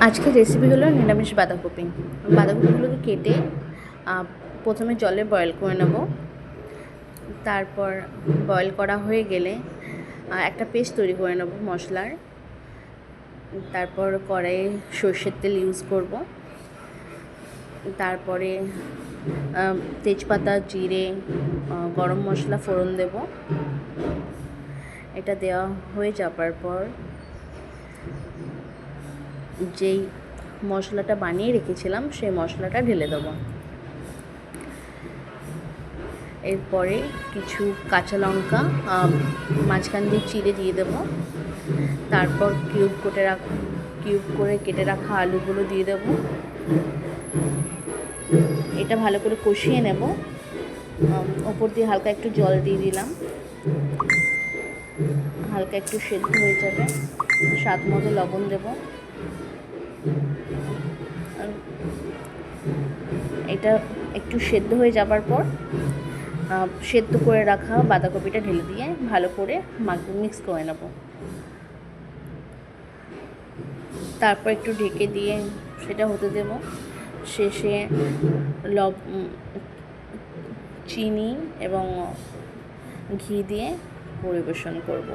আজকের রেসিপি হলো নিরামিষ বাঁধাকপি। বাঁধাকপিগুলোকে কেটে প্রথমে জলে বয়েল করে নেব। তারপর বয়েল করা হয়ে গেলে একটা পেস্ট তৈরি করে নেব মশলার। তারপর কড়াইয়ে সর্ষের তেল ইউজ করব। তারপরে তেজপাতা, জিরে, গরম মশলা ফোড়ন দেব। এটা দেওয়া হয়ে যাবার পর যেই মশলাটা বানিয়ে রেখেছিলাম সেই মশলাটা ঢেলে দেবো। এরপরে কিছু কাঁচা লঙ্কা মাঝখান দিয়ে চিড়ে দিয়ে দেবো। তারপর কিউব করে কেটে রাখা আলুগুলো দিয়ে দেবো। এটা ভালো করে কষিয়ে নেব। ওপর দিয়ে হালকা একটু জল দিয়ে দিলাম, হালকা একটু সেদ্ধ হয়ে যাবে। স্বাদ মতো লবণ দেব। এটা একটু সেদ্ধ হয়ে যাবার পর সেদ্ধ করে রাখা বাঁধাকপিটা ঢেলে দিয়ে ভালো করে মিক্স করে নেব। তারপর একটু ঢেকে দিয়ে সেটা হতে দেব। শেষে চিনি এবং ঘি দিয়ে পরিবেশন করব।